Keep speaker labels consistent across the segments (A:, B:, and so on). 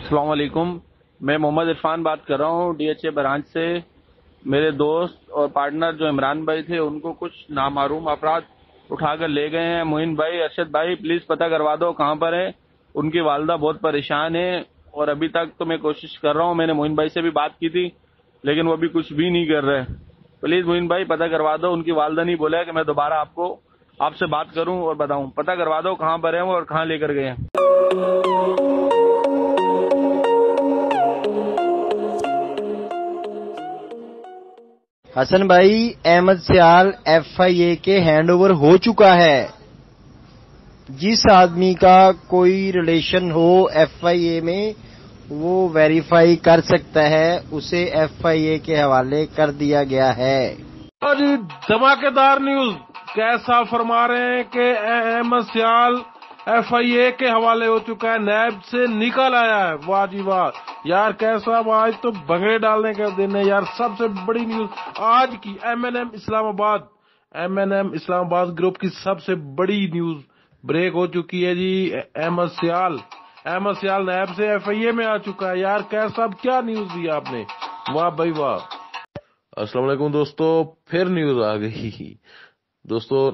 A: अस्सलाम वालेकुम। मैं मोहम्मद इरफान बात कर रहा हूँ DHA ब्रांच से। मेरे दोस्त और पार्टनर जो इमरान भाई थे उनको कुछ नामालूम अफराद उठाकर ले गए हैं। मोइन भाई, अरशद भाई, प्लीज पता करवा दो कहाँ पर है। उनकी वालदा बहुत परेशान है और अभी तक तो मैं कोशिश कर रहा हूँ। मैंने मोइन भाई से भी बात की थी लेकिन वो अभी कुछ भी नहीं कर रहे। प्लीज मोइन भाई पता करवा दो। उनकी वालदा नहीं बोला है कि मैं दोबारा आपसे बात करूं और बताऊं। पता करवा दो कहाँ पर है वो और कहाँ लेकर गए हैं।
B: हसन भाई, अहमद सियाल FIA के हैंडओवर हो चुका है। जिस आदमी का कोई रिलेशन हो FIA में वो वेरीफाई कर सकता है, उसे FIA के हवाले कर दिया गया है।
C: और जी धमाकेदार न्यूज कैसा फरमा रहे हैं कि अहमद सियाल FIA के हवाले हो चुका है, नैब से निकल आया है। वाह जी वाह यार, कैसा आज तो भंगड़े डालने का दिन है यार। सबसे बड़ी न्यूज आज की M&M इस्लामाबाद ग्रुप की सबसे बड़ी न्यूज ब्रेक हो चुकी है जी। अहमद सियाल नैब से FIA में आ चुका है यार। कैसा क्या न्यूज दिया आपने, वाह भाई वाह।
D: अस्सलाम वालेकुम दोस्तों, फिर न्यूज आ गई दोस्तों।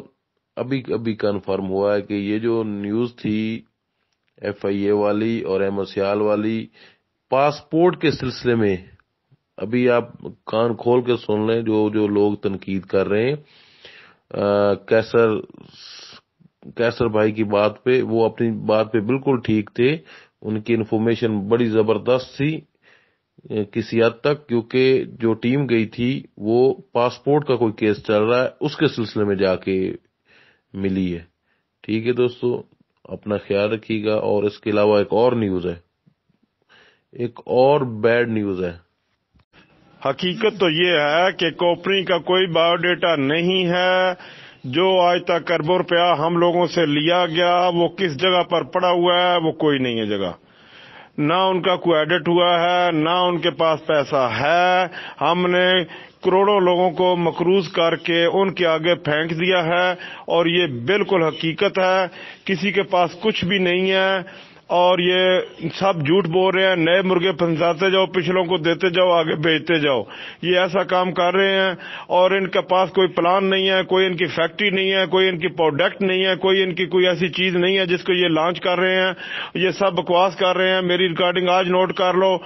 D: अभी कंफर्म हुआ है कि ये जो न्यूज थी FIA वाली और अहमद सियाल वाली पासपोर्ट के सिलसिले में, अभी आप कान खोल के सुन लें जो लोग तनकीद कर रहे हैं कैसर भाई की बात पे। वो अपनी बात पे बिल्कुल ठीक थे। उनकी इन्फॉर्मेशन बड़ी जबरदस्त थी किसी हद तक, क्योंकि जो टीम गई थी वो पासपोर्ट का कोई केस चल रहा है उसके सिलसिले में जाके मिली है। ठीक है दोस्तों, अपना ख्याल रखिएगा। और इसके अलावा एक और न्यूज है, एक और बैड न्यूज है।
E: हकीकत तो ये है कि कंपनी का कोई बायोडेटा नहीं है। जो आज तक अरबों रुपया हम लोगों से लिया गया वो किस जगह पर पड़ा हुआ है वो कोई नहीं है जगह। ना उनका कोई एडिट हुआ है, ना उनके पास पैसा है। हमने करोड़ों लोगों को मकरूज करके उनके आगे फेंक दिया है और ये बिल्कुल हकीकत है। किसी के पास कुछ भी नहीं है और ये सब झूठ बोल रहे हैं। नए मुर्गे फंसाते जाओ, पिछलों को देते जाओ, आगे बेचते जाओ। ये ऐसा काम कर रहे हैं और इनके पास कोई प्लान नहीं है, कोई इनकी फैक्ट्री नहीं है, कोई इनकी प्रोडक्ट नहीं है, कोई इनकी कोई ऐसी चीज नहीं है जिसको ये लॉन्च कर रहे हैं। ये सब बकवास कर रहे हैं। मेरी रिकॉर्डिंग आज नोट कर लो,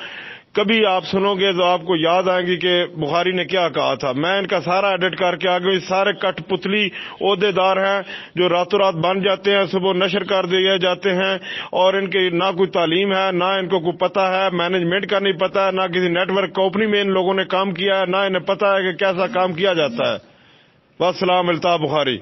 E: कभी आप सुनोगे तो आपको याद आएगी कि बुखारी ने क्या कहा था। मैं इनका सारा एडिट करके आ गई। सारे कठपुतली ओहदेदार हैं जो रातों रात बन जाते हैं, सुबह नशर कर दिए जाते हैं और इनकी ना कोई तालीम है, ना इनको कोई पता है, मैनेजमेंट का नहीं पता है, ना किसी नेटवर्क कंपनी में इन लोगों ने काम किया है, ना इन्हें पता है कि कैसा काम किया जाता है। वस्सलाम, अल्ताफ बुखारी।